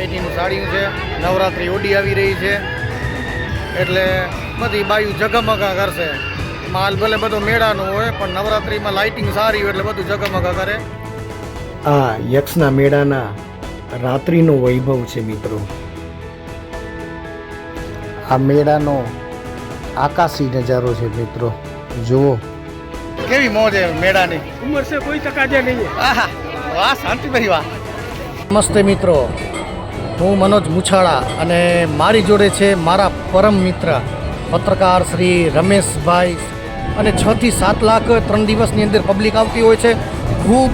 વેરાયટીનું સાડીયું છે. નવરાત્રિ ઓડી આવી રહી છે એટલે બધી બાયું જગમગા કરશે. માલ ભલે બધો મેળાનો હોય પણ નવરાત્રિમાં લાઇટિંગ સારી હોય એટલે બધું જગમગા કરે. આ યક્ષના મેળાના રાત્રિનો વૈભવ છે મિત્રો. આ મેળાનો આકાશી નજારો છે મિત્રો. જુઓ કેવી મોજ છે મેળાની. ઉંમર છે કોઈ તકાજે નહીં. આહા વાહ શાંતિભાઈ વાહ. નમસ્તે મિત્રો, હું મનોજ મુછાળા અને મારી જોડે છે મારા પરમ મિત્ર પત્રકાર શ્રી રમેશભાઈ. અને 6 થી 7 લાખ 3 દિવસની અંદર પબ્લિક આવતી હોય છે. ખૂબ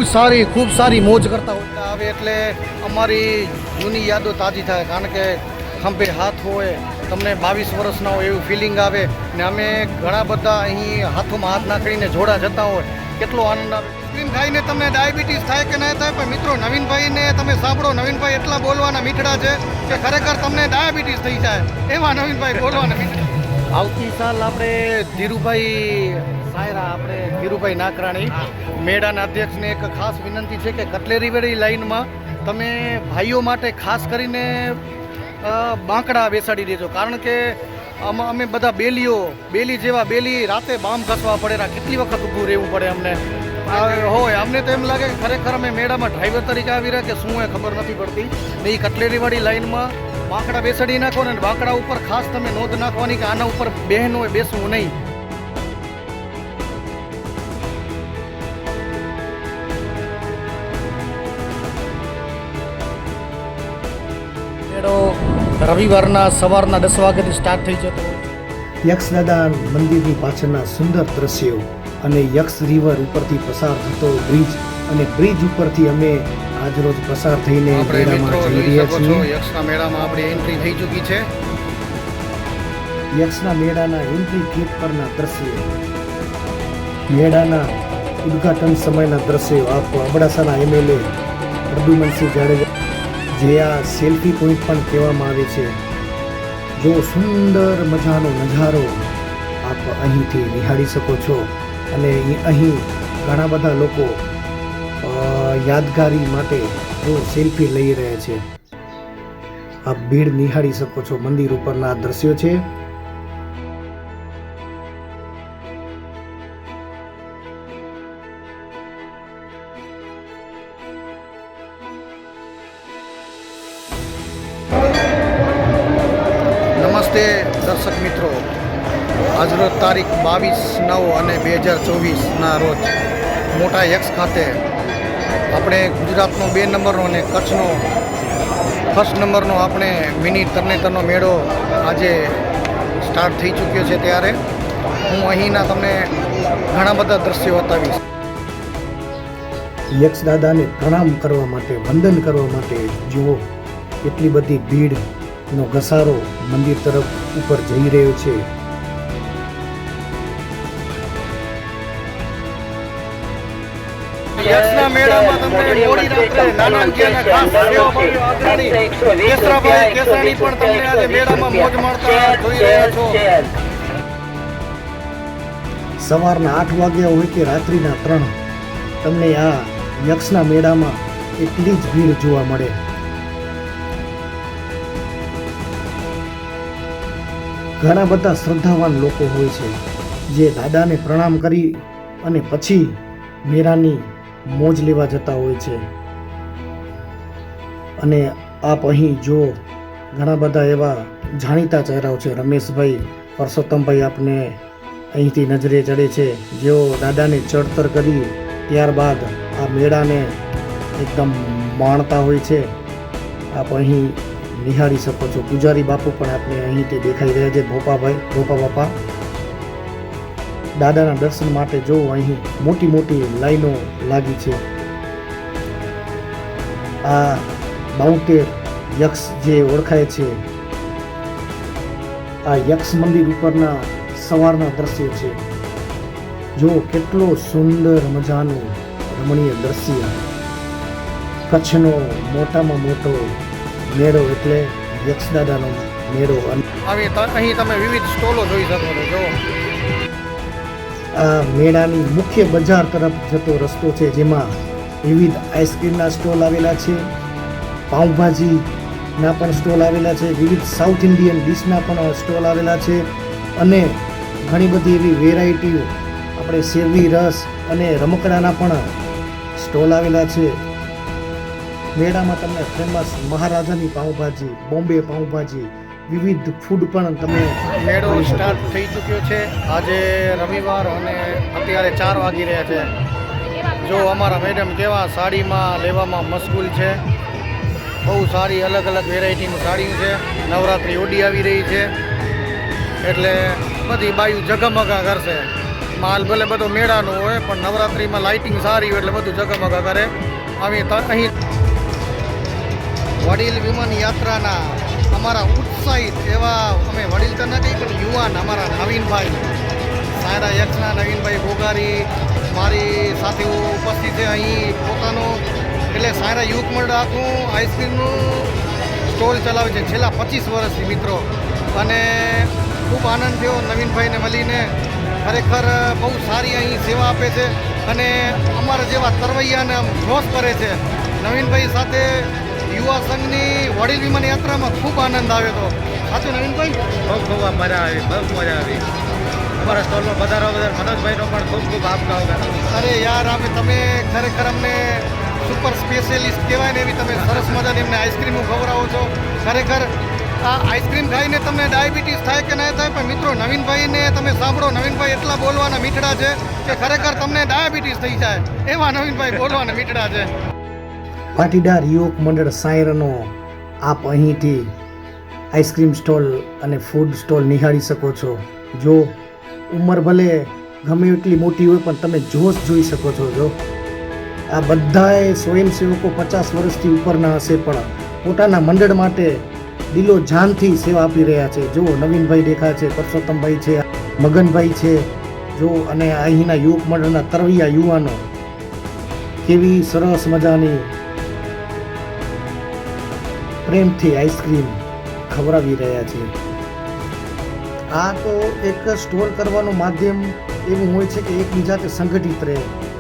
સારી મોજ કરતા હોય આવે એટલે અમારી જૂની યાદો તાજી થાય. કારણ કે ખંભે હાથ હોય, તમને 22 વર્ષના હોય એવું ફિલિંગ આવે. ને અમે ઘણા બધા અહીં હાથોમાં હાથ નાખીને જોડા જતા હોય, કેટલો આનંદ આવે. નવીનભાઈને તમને ડાયાબિટીસ થાય કે ના થાય, પણ મિત્રો નવીનભાઈને તમે સાંભળો, નવીનભાઈ એટલા બોલવાના મીઠડા છે કે ખરેખર તમને ડાયાબિટીસ થઈ જાય એવા નવીનભાઈ બોલવાના મીઠડા. આવતી સાલ આપણે ધીરુભાઈ નાકરાણી મેળાના અધ્યક્ષને એક ખાસ વિનંતી છે કે કટલેરીવાળી લાઈનમાં તમે ભાઈઓ માટે ખાસ કરીને બાંકડા બેસાડી દેજો. કારણ કે અમે બધા બેલી રાતે બામ ઘસવા પડે, કેટલી વખત ઊભું રહેવું પડે અમને હોય. અમને તો એમ લાગે કે ખરેખર અમે મેળામાં ડ્રાઈવર તરીકે આવી રહ્યા કે શું એ ખબર નથી પડતી. ને એ કટલેરીવાળી લાઈનમાં બાંકડા બેસાડી નાખો ને બાંકડા ઉપર ખાસ તમે નોંધ નાખવાની કે આના ઉપર બહેનોએ બેસવું નહીં. રવિવારના સવારના 10 વાગ્યાથી સ્ટાર્ટ થઈ જતો. યક્ષદાદા મંદિરની પાછળના સુંદર દ્રશ્યો અને યક્ષ રિવર ઉપરથી પસાર થતો બ્રિજ અને બ્રિજ ઉપરથી અમે આજરોજ પસાર થઈને મેળામાં જઈ રહ્યા છીએ. યક્ષના મેળામાં આપણી એન્ટ્રી થઈ ચૂકી છે. યક્ષના મેળાના એન્ટ્રી ગેટ પરના દ્રશ્યો, મેળાના ઉદ્ઘાટન સમયના દ્રશ્યો આપ અબડાસાના એમએલએ પ્રદ્યુમનસિંહ જાડેજા, જે આ સેલ્ફી પોઈન્ટ પણ કહેવામાં આવે છે. જો સુંદર મજાનો નજારો આપ અહીંથી નિહાળી શકો છો. અને અહીં ઘણા બધા લોકો યાદગારી માટે જો સેલ્ફી લઈ રહ્યા છે. આપ ભીડ નિહાળી શકો છો. મંદિર ઉપરના દ્રશ્યો છે. નમસ્તે દર્શક મિત્રો, આજરોજ તારીખ 22/9 અને 2024ના રોજ મોટા યક્ષ ખાતે આપણે ગુજરાતનો 2 નંબરનો અને કચ્છનો 1st નંબરનો આપણે મિની તરણેતરનો મેળો આજે સ્ટાર્ટ થઈ ચૂક્યો છે. ત્યારે હું અહીંના તમને ઘણા બધા દ્રશ્યો બતાવીશ. યક્ષ દાદાને પ્રણામ કરવા માટે, વંદન કરવા માટે જુઓ કેટલી બધી ભીડનો ઘસારો મંદિર તરફ ઉપર જઈ રહ્યો છે. યક્ષના મેળામાં તમને મોડી રાત્રે નાનાકીયાના ખાસ સેવાભાવી અગ્રણી કેસરાભાઈ કેસાણી પણ તમને આજે મેળામાં મોજ માણતા જોઈ રહ્યા છો. સવારના 8 વાગ્યા હોય કે રાત્રિના 3, તમને આ યક્ષના મેળામાં એટલી જ ભીડ જોવા મળે. ઘણા બધા શ્રદ્ધાવાન લોકો હોય છે જે દાદાને પ્રણામ કરી અને પછી મેળાની મોજ લેવા જતા હોય છે. અને આપ અહીં જો ઘણા બધા એવા જાણીતા ચહેરાઓ છે. રમેશભાઈ, પરસોત્તમભાઈ આપને અહીંથી નજરે ચડે છે, જેઓ દાદાને ચડતર કરી ત્યારબાદ આ મેળાને એકદમ માણતા હોય છે. આપ અહીં નિહાળી શકો છો. પૂજારી બાપુ પણ આપણે અહીંથી દેખાઈ રહ્યા છે. ભોપા બાપા દાદાના દર્શન માટે જો અહીં મોટી લાઈનો લાગી છે. આ 72 યક્ષ જે ઓળખાય છે, આ યક્ષ મંદિર ઉપરના સવારના દ્રશ્યો છે. જો કેટલો સુંદર મજાનું રમણીય દ્રશ્ય. કચ્છનો મોટામાં મોટો મેળો એટલે યક્ષદાદાનો મેળો. અહીં તમે વિવિધ સ્ટોલો જોઈ શકો છો. આ મેળાની મુખ્ય બજાર તરફ જતો રસ્તો છે, જેમાં વિવિધ આઈસ્ક્રીમના સ્ટોલ આવેલા છે. પાઉંભાજી ના પણ સ્ટોલ આવેલા છે, વિવિધ સાઉથ ઇન્ડિયન ડિશના પણ સ્ટોલ આવેલા છે અને ઘણી બધી એવી વેરાયટીઓ આપણે શેરડી રસ અને રમકડાના પણ સ્ટોલ આવેલા છે. મેળામાં તમને ફેમસ મહારાજાની પાઉંભાજી, બોમ્બે પાઉંભાજી, વિવિધ ફૂડ પણ તમે મેળો સ્ટાર્ટ થઈ ચૂક્યો છે. આજે રવિવાર અને અત્યારે 4 વાગી રહ્યા છે. જો અમારા મેડમ કેવા સાડીમાં લેવામાં મશગુલ છે. બહુ સારી અલગ અલગ વેરાયટીની સાડી છે. નવરાત્રિ ઓડી આવી રહી છે એટલે બધી બાયું જગમગા કરશે. માલ ભલે બધો મેળાનો હોય પણ નવરાત્રિમાં લાઇટિંગ સારી હોય એટલે બધું જગમગા કરે. અહીં વડીલ વિમાન યાત્રાના અમારા ઉત્સાહિત એવા અમે વડીલ તો નથી પણ યુવાન અમારા નવીનભાઈ સાયરા યક્ષના નવીનભાઈ ગોગારી મારી સાથે ઉપસ્થિત છે અહીં પોતાનો એટલે સાયરા યુવક મંડળ આખું આઈસ્ક્રીમનું સ્ટોલ ચલાવે છે છેલ્લા 25 વર્ષથી મિત્રો. અને ખૂબ આનંદ થયો નવીનભાઈને મળીને. ખરેખર બહુ સારી અહીં સેવા આપે છે અને અમારા જેવા તરવૈયાને જોશ કરે છે. નવીનભાઈ સાથે યુવા સંઘની વડીલ વિમાન યાત્રામાં ખૂબ આનંદ આવ્યો હતો. સાચું નવીનભાઈ? ખૂબ મજા આવી, બહુ મજા આવી. અમારા સ્ટોલમાં પધારો મનોજભાઈનો પણ ખૂબ આભાર. અરે યાર તમે ખરેખર અમને સુપર સ્પેશિયલિસ્ટ કહેવાય ને એવી તમે સરસ મજાની એમને આઈસ્ક્રીમો ખવડાવો છો. ખરેખર આ આઈસ્ક્રીમ ખાઈને તમને ડાયાબિટીસ થાય કે ના થાય પણ મિત્રો નવીનભાઈને તમે સાંભળો. નવીનભાઈ એટલા બોલવાના મીઠડા છે કે ખરેખર તમને ડાયાબિટીસ થઈ જાય એવા નવીનભાઈ બોલવાના મીઠડા છે. પાટીદાર યુવક મંડળ સાયરાનો આપ અહીંથી આઈસ્ક્રીમ સ્ટોલ અને ફૂડ સ્ટોલ નિહાળી શકો છો. જો ઉંમર ભલે ગમે એટલી મોટી હોય પણ તમે જોશ જોઈ શકો છો. જો આ બધાએ સ્વયંસેવકો 50 વર્ષથી ઉપરના હશે પણ પોતાના મંડળ માટે દિલો જાનથી સેવા આપી રહ્યા છે. જો નવીનભાઈ દેખાય છે, પરસોત્તમભાઈ છે, મગનભાઈ છે, જો અને અહીંના યુવક મંડળના તરવૈયા યુવાનો કેવી સરસ મજાની પ્રેમથી આઈસ્ક્રીમ ખવડાવી રહ્યા છે. આ તો એક સ્ટોલ કરવાનું માધ્યમ એવું હોય છે કે એકબીજાથી સંગઠિત રહે,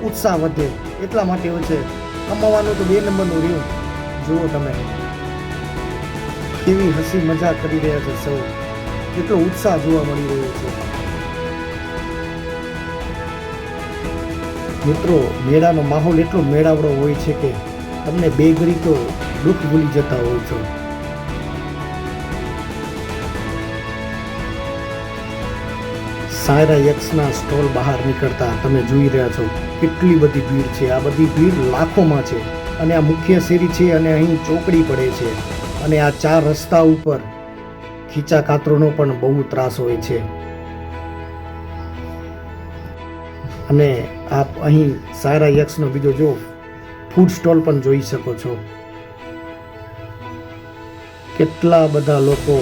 ઉત્સાહ વધે એટલા માટે હોય છે. કમાવાનું તો 2 નંબરનું રહ્યું. જુઓ તમે કેવી હસી મજાક કરી રહ્યા છે સૌ, કેટલો ઉત્સાહ જોવા મળી રહ્યો છે. મિત્રો મેળાનો માહોલ એટલો મેળાવડો હોય છે કે તમને બે ઘડી તો દુઃખ ભૂલી જતા હોય છો. સાયરા યક્ષના સ્ટોલ બહાર નીકળતા તમે જોઈ રહ્યા છો કેટલી બધી ભીડ છે. આ બધી ભીડ લાખોમાં છે અને આ મુખ્ય શેરી છે અને અહીં ચોકડી પડે છે અને આ 4 રસ્તા ઉપર ખીચા કાતરોનો પણ બહુ ત્રાસ હોય છે. અને આપ અહીં સાયરા યક્ષનો બીજો જો ફૂડ સ્ટોલ પણ જોઈ શકો છો. કેટલા બધા લોકો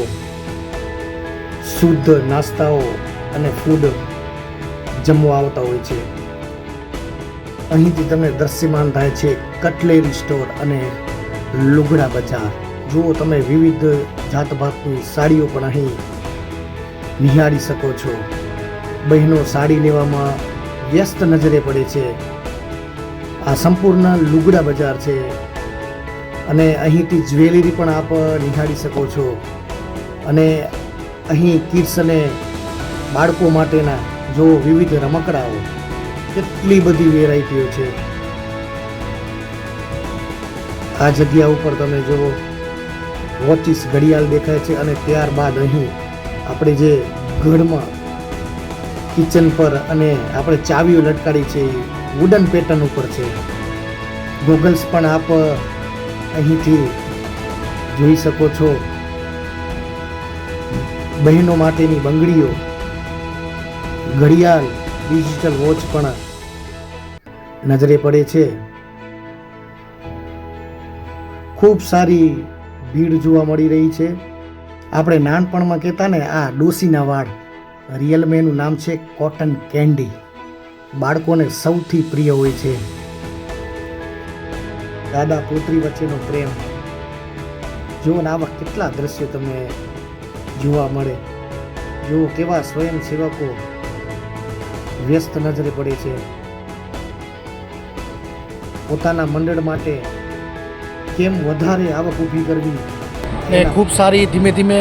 શુદ્ધ નાસ્તાઓ અને ફૂડ જમવા આવતા હોય છે. અહીંથી તમને દ્રશ્યમાન થાય છે કટલેરી સ્ટોર અને લુગડા બજાર. જુઓ તમે વિવિધ જાતભાતની સાડીઓ પણ અહીં નિહાળી શકો છો. બહેનો સાડી લેવામાં વ્યસ્ત નજરે પડે છે. આ સંપૂર્ણ લુગડા બજાર છે અને અહીંથી જ્વેલરી પણ આપ નિહાળી શકો છો. અને અહીં કિડ્સ અને બાળકો માટેના જો વિવિધ રમકડાઓ, કેટલી બધી વેરાયટીઓ છે. આ જગ્યા ઉપર તમે જુઓ વોચિસ ઘડિયાળ દેખાય છે અને ત્યારબાદ અહીં આપણે જે ઘરમાં કિચન પર અને આપણે ચાવીઓ લટકાડી છે વુડન પેટર્ન ઉપર છે. ગોગલ્સ પણ આપ અહીંથી જોઈ શકો છો. બહેનો માટેની બંગડીઓ, ઘડિયાળ, ડિજિટલ વોચ પણ નજરે પડે છે. ખૂબ સારી ભીડ જોવા મળી રહી છે. આપણે નાનપણમાં કહેતા ને આ ડોસીના વાળ, રિયલમાં એનું નામ છે કોટન કેન્ડી. બાળકોને સૌથી પ્રિય હોય છે. દાદા પુત્રી વચ્ચેનો પ્રેમ જુઓ ને આવા કેટલા દ્રશ્યો તમને જોવા મળે. જુઓ કેવા સ્વયંસેવકો વ્યસ્ત નજરે પડે છે. પોતાના મંડળ માટે કેમ વધારે આવક ઊભી કરવી ને ખૂબ સારી ધીમે ધીમે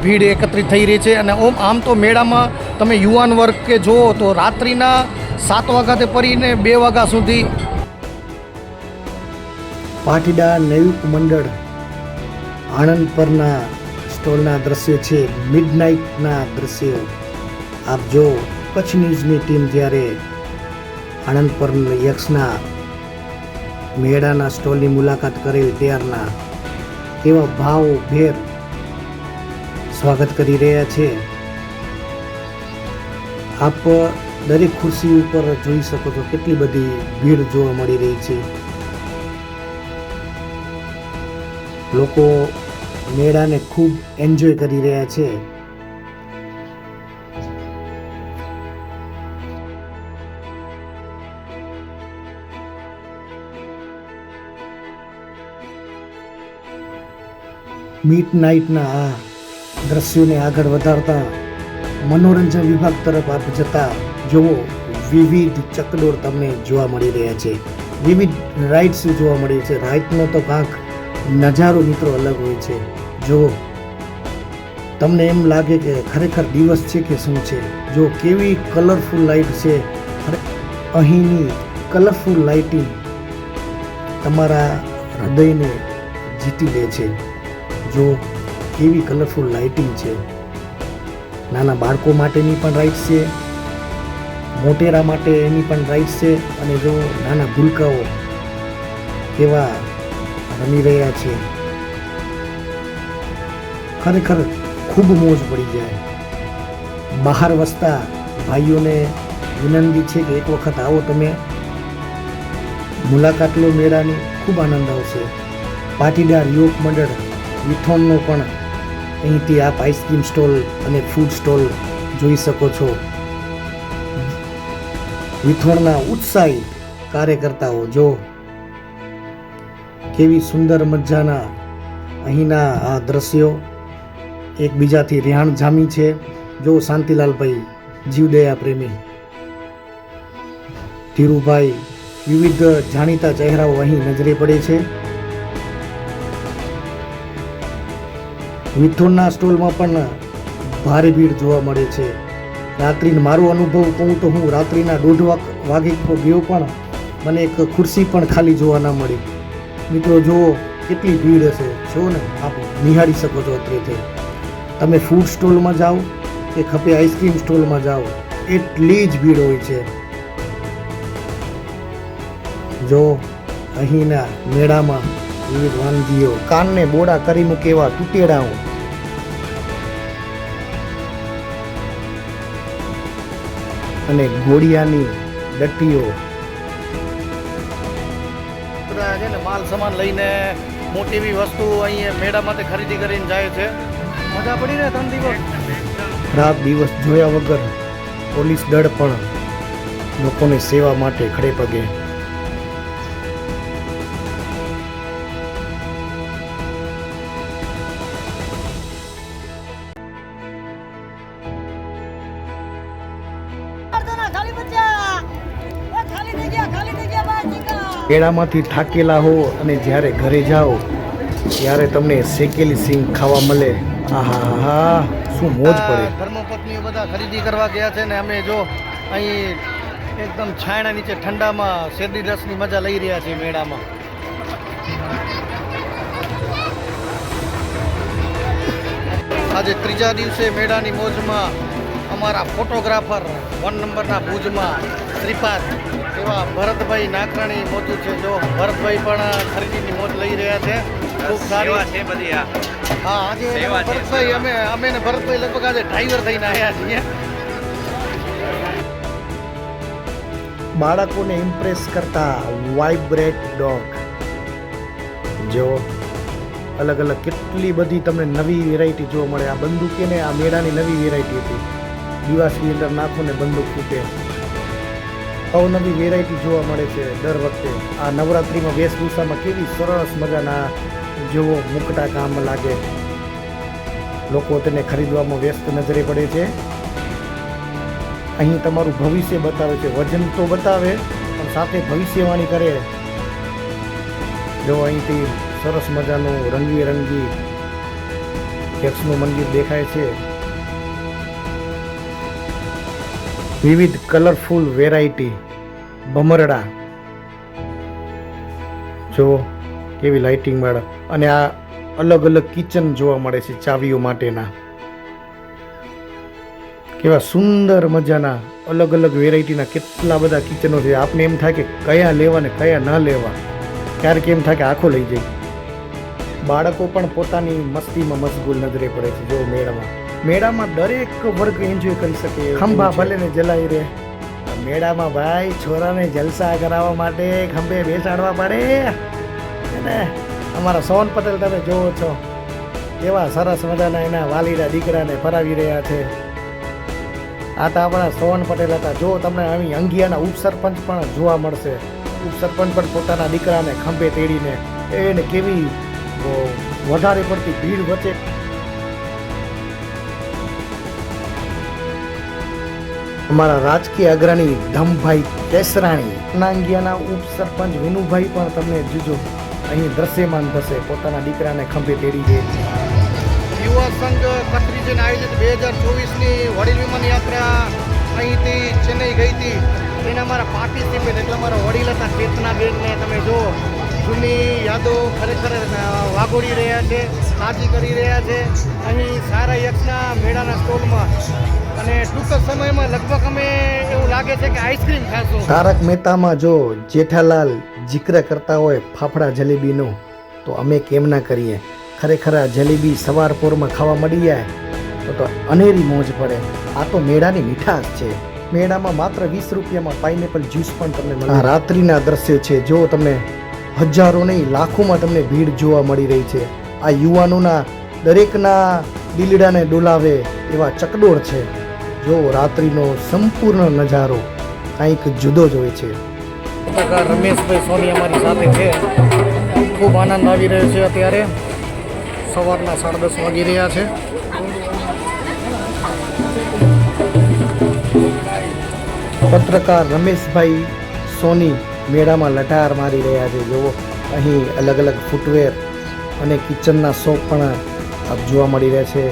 ભીડ એકત્રિત થઈ રહી છે. અને આમ તો મેળામાં તમે યુવાન વર્ગ કે જુઓ તો રાત્રિના 7 વાગ્યાથી પડીને 2 વાગ્યા સુધી પાટીદાર નવયુગ મંડળ આણંદ પરના સ્ટોલના દ્રશ્યો છે, મિડનાઇટના દ્રશ્યો. આપ જો કચ્છ ન્યૂઝની ટીમ જ્યારે આણંદ પર યક્ષના મેળાના સ્ટોલની મુલાકાત કરેલ ત્યારના કેવા ભાવભેર સ્વાગત કરી રહ્યા છે. આપ દરેક ખુરશી ઉપર જોઈ શકો છો કેટલી બધી ભીડ જોવા મળી રહી છે. લોકો મેળાને ખૂબ એન્જોય કરી રહ્યા છે. મિડ નાઇટના આ દ્રશ્યોને આગળ વધારતા મનોરંજન વિભાગ તરફ આપ જતા જુઓ, વિવિધ ચકડોળ તમને જોવા મળી રહ્યા છે, વિવિધ રાઇડ્સ જોવા મળી છે. રાઇડનો તો કાંક નજારો મિત્રો અલગ હોય છે. જો તમને એમ લાગે કે ખરેખર દિવસ છે કે શું છે. જો કેવી કલરફુલ લાઇટ છે, અહીંની કલરફુલ લાઇટિંગ તમારા હૃદયને જીતી લે છે. જો કેવી કલરફુલ લાઇટિંગ છે. નાના બાળકો માટેની પણ રાઇડ્સ છે, મોટેરા માટે એની પણ રાઇડ્સ છે. અને જો નાના ભૂલકાઓ કેવા રમી રહ્યા છે, ખરેખર ખૂબ મોજ પડી જાય. બહાર વસતા ભાઈઓને વિનંતી છે કે એક વખત આવો, તમે મુલાકાત લો મેળાની, ખૂબ આનંદ આવશે. પાટીદાર યુવક મંડળ વિથોનનો પણ અહીંથી આપ આઈસ્ક્રીમ સ્ટોલ અને ફૂડ સ્ટોલ જોઈ શકો છો. વિથોણના ઉત્સાહી કાર્યકર્તાઓ જો કેવી સુંદર મજાના અહીંના આ દ્રશ્યો એકબીજાથી રેહાણ જામી છે. જો શાંતિલાલભાઈ જીવદયા પ્રેમી, ધીરુભાઈ, વિવિધ જાણીતા ચહેરાઓ અહીં નજરે પડે છે. વિથોણના સ્ટોલમાં પણ ભારે ભીડ જોવા મળે છે. રાત્રિનો મારો અનુભવ કહું તો હું રાત્રિના 1:30 વાગે ગયો પણ મને એક ખુરશી પણ ખાલી જોવા ના મળી. મિત્રો જુઓ કેટલી ભીડ હશે, જો ને આપ નિહાળી શકો છો. અત્રેથી તમે ફૂડ સ્ટોલમાં જાઓ કે ખપે આઈસ્ક્રીમ સ્ટોલમાં જાઓ, એટલી જ ભીડ હોય છે. જો અહીંના મેળામાં વિવિધ વાનગીઓ, કાનને બોડા કરી મૂકે એવા તૂટેડાઓ, અને ઘોડિયાની ડટ્ટીઓ. બધા છે ને માલ સામાન લઈને મોટી એવી વસ્તુ અહીંયા મેળામાંથી ખરીદી કરીને જાય છે. મજા પડી ને 3 દિવસ. રાત દિવસ જોયા વગર પોલીસ દળ પણ લોકોની સેવા માટે ખડે પગે. મેળામાંથી થાકેલા હો અને જ્યારે ઘરે જાઓ ત્યારે તમને શેકેલી સિંગ ખાવા મળે. આહા, શું મોજ પડે. ધર્મપત્નીઓ બધા ખરીદી કરવા ગયા છે ને અમે જો અહીં એકદમ છાયણા નીચે ઠંડામાં શેરડી રસની મજા લઈ રહ્યા છીએ મેળામાં. આજે 3જા દિવસે મેળાની મોજમાં અમારા ફોટોગ્રાફર 1 નંબરના ભુજમાં શ્રીપાદ એવા ભરતભાઈ નાખરાણી મોજૂદ છે. જો ભરતભાઈ પણ ખરીદીની મોજ લઈ રહ્યા છે. ખૂબ સારી છે બધી આ. હા, આજે ભરતભાઈ અમે ને ભરતભાઈ લગભગ આજે ડ્રાઈવર થઈને આવ્યા છીએ. બાળકોને ઇમ્પ્રેસ કરતા વાઇબ્રેટ ડોગ. જો અલગ અલગ કેટલી બધી તમને નવી વેરાયટી જોવા મળે. આ બંદૂકે ને આ મેળાની નવી વેરાયટી હતી. દિવાસની અંદર નાખો ને બંદૂક ફૂટે. અવનવી વેરાયટી જોવા મળે છે દર વખતે. આ નવરાત્રિમાં વેશભૂષામાં કેવી સરસ મજાના જેવો મુકટા કામ લાગે. લોકો તેને ખરીદવામાં વ્યસ્ત નજરે પડે છે. અહીં તમારું ભવિષ્ય બતાવે છે. વજન તો બતાવે પણ સાથે ભવિષ્યવાણી કરે. જો અહીંથી સરસ મજાનું રંગીરંગી યક્ષનું મંદિર દેખાય છે. વિવિધ કલરફુલ વેરાયટી ભમરડા જો કેવી લાઇટિંગ વાળા, અને આ અલગ અલગ કિચન જોવા મળે છે ચાવીઓ માટેના. કેવા સુંદર મજાના અલગ અલગ વેરાયટીના કેટલા બધા કિચનો છે. આપને એમ થાય કે કયા લેવા ને કયા ન લેવા, ક્યારેક એમ થાય કે આખો લઈ જાય. બાળકો પણ પોતાની મસ્તીમાં મશગુલ નજરે પડે છે. જો મેળામાં દરેક વર્ગ એન્જોય કરી શકે. ખંભા ભલે ને જલાઈ રહે, મેળામાં ભાઈ છોરાને જલસા કરાવવા માટે ખંભે બેસાડવા પડે. અને અમારા સોન પટેલ તમે જોવો છો કેવા સરસ મજાના એના વાલીના દીકરાને ફરાવી રહ્યા છે. આ તો આપણા સોન પટેલ હતા. જો તમને અહીં અંગિયાના ઉપસરપંચ પણ જોવા મળશે. ઉપસરપંચ પણ પોતાના દીકરાને ખંભે તેડીને એને કેવી વધારે પડતી ભીડ વચ્ચે અમારા રાજકીય અગ્રણી ધમભાઈ કેસરાણી, નાંગિયાના ઉપસરપંચ વિનુભાઈ પણ તમને જોજો અહીં દ્રશ્યમાન થશે, પોતાના દીકરાને ખંભે તેડી દે. યુવા સંઘ કચ્છ રિજન આયોજિત 2024ની વડીલ વિમાન યાત્રા અહીંથી ચેન્નઈ ગઈ હતી. તેના અમારા પાર્ટિસિપેટ એટલે અમારા વડીલ હતા ચેતનાબેનને તમે જો જૂની યાદો ખરેખર વાગોડી રહ્યા છે, તાજી કરી રહ્યા છે અહીં સારા યક્ષના મેળાના સ્ટોલમાં. અને ટૂંક સમયમાં લગભગ અમે એવું લાગે છે કે આઈસ્ક્રીમ ખાશું. તારક મહેતામાં જો જેઠાલાલ જિક્ર કરતા હોય ફાફડા જલેબીનો, તો અમે કેમ ના કરીએ. ખરેખર આ જલેબી સવાર પોરમાં ખાવા મળી જાય તો અનેરી મોજ પડે. આ તો મેળાની મીઠાશ છે. મેળામાં માત્ર 20 રૂપિયામાં પાઇનેપલ જ્યુસ પણ તમને મળે. આ રાત્રિના દ્રશ્ય છે. જો તમને હજારો નહીં લાખોમાં તમને ભીડ જોવા મળી રહી છે. આ યુવાનોના દરેકના દિલડાને ડોલાવે એવા ચકડોળ છે. જો રાત્રિનો સંપૂર્ણ નજારો કંઈક જુદો જ હોય છે. પત્રકાર રમેશભાઈ સોની અમારી સાથે છે. ખૂબ આનંદ આવી રહ્યો છે. અત્યારે સવારના 10:30 વાગી રહ્યા છે. પત્રકાર રમેશભાઈ સોની મેળામાં લટાર મારી રહ્યા છે. જુઓ અહીં અલગ અલગ ફૂટવેર અને કિચનના શોપ પણ આપ જોવા મળી રહ્યા છે.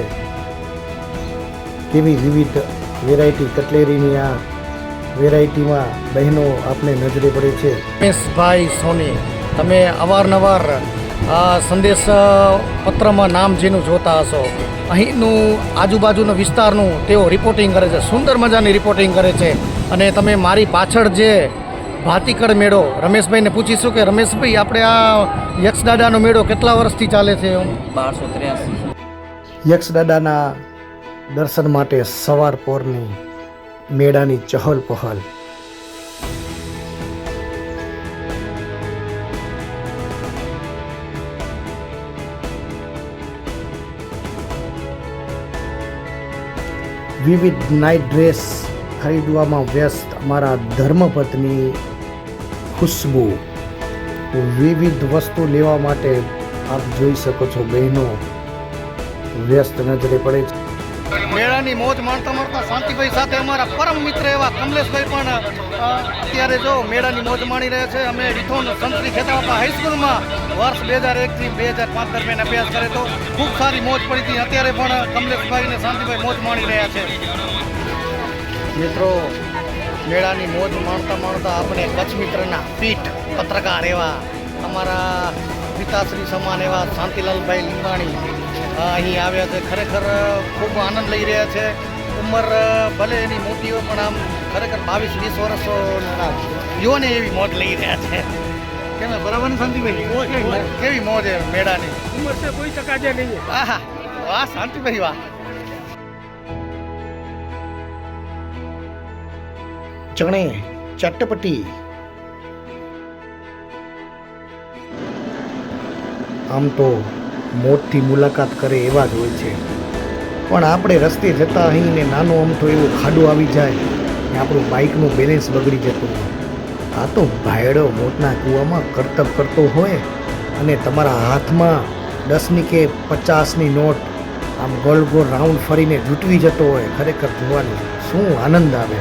કેવી વિવિધ વેરાયટી કટલેરીની આ વેરાયટીમાં બહેનો આપને નજરે પડે છે. રમેશભાઈ સોની, તમે અવારનવાર આ સંદેશ પત્રમાં નામ જેનું જોતા હશો. અહીંનું આજુબાજુના વિસ્તારનું તેઓ રિપોર્ટિંગ કરે છે, સુંદર મજાની રિપોર્ટિંગ કરે છે. અને તમે મારી પાછળ જે ભાતીકળ મેળો, રમેશભાઈને પૂછીશું કે રમેશભાઈ આપણે આ યક્ષદાદાનો મેળો કેટલા વર્ષથી ચાલે છે? 1283. યક્ષદાદાના દર્શન માટે સવાર પોરની મેળાની ચહલ પહલ. વિવિધ નાઇટ ડ્રેસ ખરીદવામાં વ્યસ્ત અમારા ધર્મપત્ની ખુશ્બુ. વિવિધ વસ્તુ લેવા માટે આપ જોઈ શકો છો બહેનો વ્યસ્ત નજરે પડે છે. મેળાની મોજ માણતા માણતા શાંતિભાઈ સાથે અમારા પરમ મિત્ર એવા કમલેશભાઈ પણ અત્યારે જો મેળાની મોજ માણી રહ્યા છે. અમે રીથોન સંતરી ખેતાવાપા હાઈસ્કૂલમાં વર્ષ 2001 થી 2005 દરમિયાન અભ્યાસ કરે તો ખૂબ સારી મોજ પડી હતી. અત્યારે પણ કમલેશભાઈ અને શાંતિભાઈ મોજ માણી રહ્યા છે. મિત્રો, મેળાની મોજ માણતા માણતા આપણે કચ્છ મિત્રના પીઠ પત્રકાર એવા અમારા પિતાશ્રી સમાન એવા શાંતિલાલભાઈ લીંબાણી અહીં આવ્યા છે. ખરેખર ખૂબ આનંદ લઈ રહ્યા છે. ઉંમર ભલે એની મોટી હોય પણ આમ ખરેખર 22-20 વર્ષોના યુવાને એવી મોજ લઈ રહ્યા છે. કેમ બરાબર ને શાંતિભાઈ? કેવી મોજ છે મેળાની? ઉંમર છે કોઈ ટકા નહીં. આહા, વાહ શાંતિભાઈ વાહ. ચણે ચટપટી. આમ તો મોટથી મુલાકાત કરે એવા જ હોય છે, પણ આપણે રસ્તે જતા અહીં ને નાનો અમથો એવો ખાડો આવી જાય ને આપણું બાઇકનું બેલેન્સ બગડી જતું હોય. આ તો ભાયડો મોટના કૂવામાં કરતબ કરતો હોય અને તમારા હાથમાં 10ની કે 50ની નોટ આમ ગોળ ગોળ રાઉન્ડ ફરીને જૂટવી જતો હોય. ખરેખર જોવાની શું આનંદ આવે.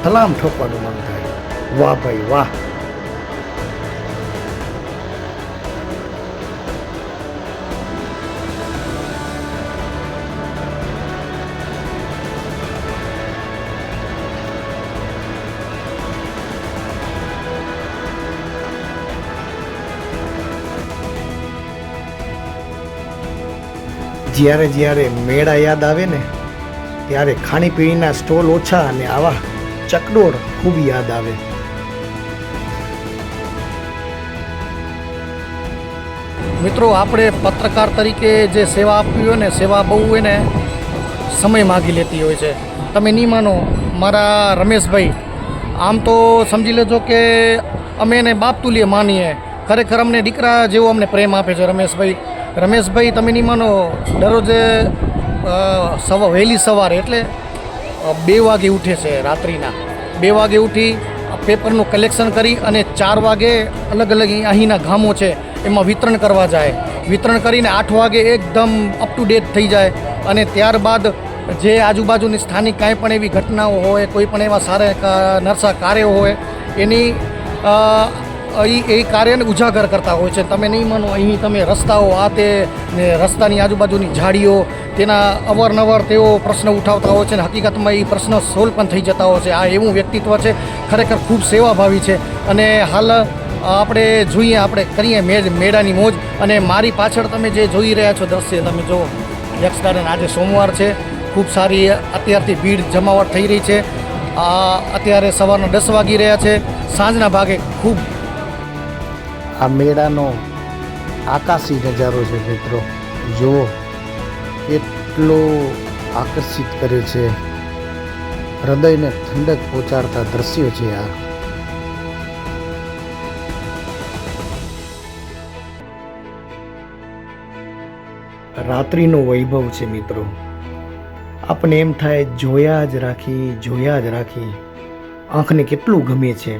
સલામ ઠોકવાનું મન થાય. વાહ ભાઈ વાહ. જ્યારે જ્યારે મેળા યાદ આવે ને ત્યારે ખાણીપીણીના સ્ટોલ ઓછા અને આવા ચકડોળ ખૂબ યાદ આવે. મિત્રો, આપણે પત્રકાર તરીકે જે સેવા આપવી હોય ને, સેવા બહુ હોય ને સમય માગી લેતી હોય છે. તમે નહીં માનો, મારા રમેશભાઈ આમ તો સમજી લેજો કે અમે એને બાપ તુલ્ય માનીએ. ખરેખર અમને દીકરા જેવો અમને પ્રેમ આપે છે રમેશભાઈ. તમે નહીં માનો, દરરોજ વહેલી સવારે એટલે 2 વાગે ઉઠે છે. રાત્રિના 2 વાગે ઉઠી પેપરનું કલેક્શન કરી અને 4 વાગે અલગ અલગ અહીંના ગામો છે એમાં વિતરણ કરવા જાય. વિતરણ કરીને 8 વાગે એકદમ અપ ટુ ડેટ થઈ જાય. અને ત્યારબાદ જે આજુબાજુની સ્થાનિક કાંઈ પણ એવી ઘટનાઓ હોય, કોઈ પણ એવા સારા નરસા કાર્યો હોય, એની એ કાર્યને ઉજાગર કરતા હોય છે. તમે નહીં માનો, અહીં તમે રસ્તાઓ આ તે ને રસ્તાની આજુબાજુની ઝાડીઓ, તેના અવારનવાર તેઓ પ્રશ્ન ઉઠાવતા હોય છે અને હકીકતમાં એ પ્રશ્ન સોલ્વ પણ થઈ જતા હોય છે. આ એવું વ્યક્તિત્વ છે, ખરેખર ખૂબ સેવાભાવી છે. અને હાલ આપણે જોઈએ, આપણે કરીએ મેળાની મોજ. અને મારી પાછળ તમે જે જોઈ રહ્યા છો દ્રશ્ય, તમે જુઓ યક્ષ ગાર્ડન. આજે સોમવાર છે, ખૂબ સારી અત્યારથી ભીડ જમાવટ થઈ રહી છે. અત્યારે સવારના 10 વાગી રહ્યા છે. સાંજના ભાગે ખૂબ આ મેળાનો આકાશી નજારો છે મિત્રો. જુઓ એટલો આકર્ષિત કરે છે, હૃદયને ઠંડક પહોંચાડતા દ્રશ્યો છે આ. રાત્રિનો વૈભવ છે મિત્રો. આપણે એમ થાય જોયા જ રાખી. આંખને કેટલું ગમે છે.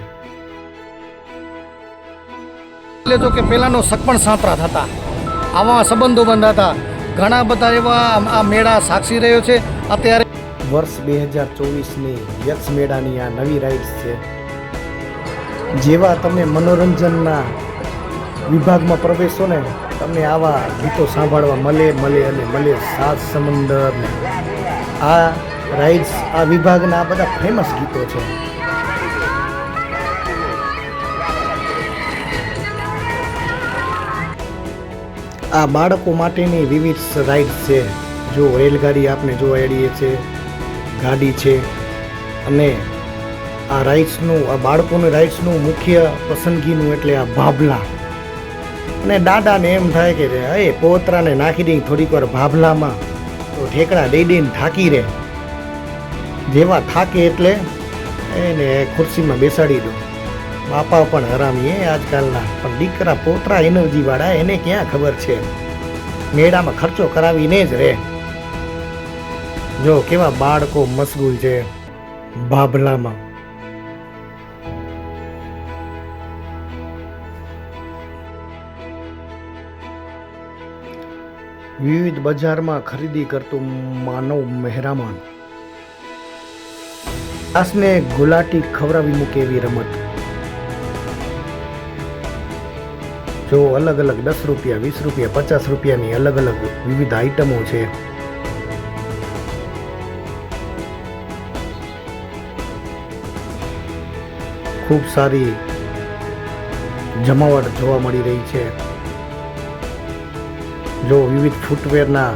એટલે જો કે પહેલાંનો સગપણ સાંતરા થતા, આવા સંબંધો બંધાતા. ઘણા બધા એવા આ મેળા સાક્ષી રહ્યો છે. અત્યારે વર્ષ 2024ની યક્ષ મેળાની આ નવી રાઇડ્સ છે. જેવા તમે મનોરંજનના વિભાગમાં પ્રવેશો ને, તમને આવા ગીતો સાંભળવા મળે. સાત સમંદર ને આ રાઇડ્સ, આ વિભાગના આ બધા ફેમસ ગીતો છે. આ બાળકો માટેની વિવિધ રાઇડ્સ છે. જો રેલગાડી આપણે જોવા એડીએ છે, ગાડી છે. અને આ રાઇડ્સનું, આ બાળકોની રાઇડ્સનું મુખ્ય પસંદગીનું એટલે આ ભાભલા. અને દાદાને એમ થાય કે એ પોતરાને નાખી દઈ થોડીક વાર ભાભલામાં, તો ઠેકડા દઈને થાકી રહે. જેવા થાકે એટલે એને ખુરશીમાં બેસાડી દો. બાપા પણ હરામી આજકાલના, પણ દીકરા પોતરા એનર્જીવાળા, એને ક્યાં ખબર છે. મેળામાં ખર્ચો કરાવીને જ રહે. જો કેવા બાળકો મશગુલ છે ભાભલામાં. વિવિધ બજારમાં ખરીદી કરતું માનવ મહેરામણ. આસને ગુલાટી ખવડાવી મૂકે એવી રમત. જો અલગ અલગ 10 રૂપિયા, 20 રૂપિયા, 50 રૂપિયાની અલગ અલગ વિવિધ આઈટમો છે. ખૂબ સારી જમાવટ જોવા મળી રહી છે. જો વિવિધ ફૂટવેરના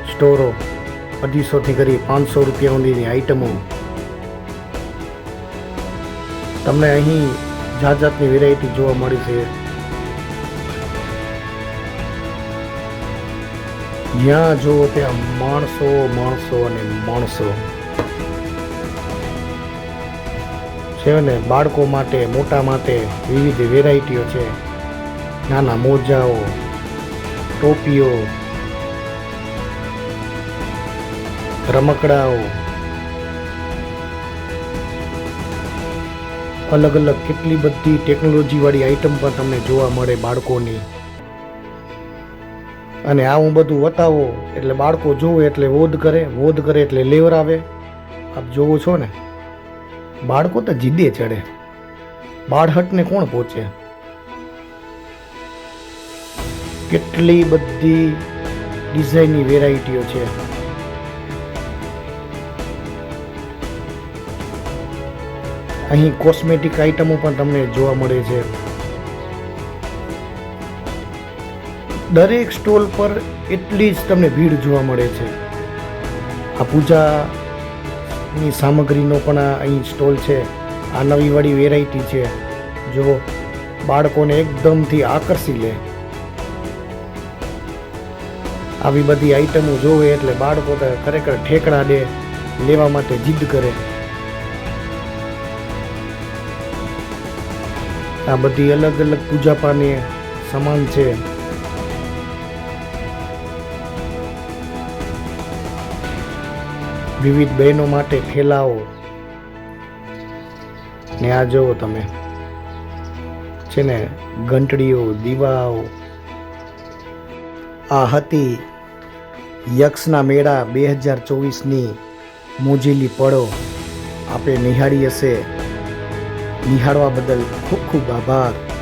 સ્ટોરો, 250થી કરી 500 રૂપિયા સુધીની આઈટમો. તમને અહીં જાતની વેરાયટી જોવા મળી છે. જ્યાં જુઓ ત્યાં માણસો અને માણસો છે. ને બાળકો માટે, મોટા માટે વિવિધ વેરાયટીઓ છે. નાના મોજાઓ, ટોપીઓ, રમકડાઓ, અલગ અલગ કેટલી બધી ટેકનોલોજી વાળી આઈટમ પણ તમને જોવા મળે બાળકોની. અને આવું બધું બતાવો એટલે બાળકો જોવે એટલે વોદ કરે એટલે લેવરાવે. આપ જોવો છો ને, બાળકો તો જીદે ચડે. બાળહટને કોણ પહોંચે. કેટલી બધી ડિઝાઇનની વેરાયટીઓ છે. અહીં કોસ્મેટિક આઇટમો પણ તમને જોવા મળે છે. દરેક સ્ટોલ પર એટલી જ તમને ભીડ જોવા મળે છે. આ પૂજાની સામગ્રીનો પણ અહીં સ્ટોલ છે. આ નવી વાળી વેરાયટી છે, જો બાળકોને એકદમથી આકર્ષી લે. આવી બધી આઈટમો જોવે એટલે બાળકો તો ખરેખર ઠેકડા દે, લેવા માટે જીદ કરે. આ બધી અલગ અલગ પૂજાપાની સામાન છે. વિવિધ બહેનો માટે થેલાઓ ને આ જુઓ તમે છે ને ઘંટડીઓ, દીવાઓ. આ હતી યક્ષના મેળા 2024ની મોજીલી પળો. આપે નિહાળી હશે. નિહાળવા બદલ ખૂબ ખૂબ આભાર.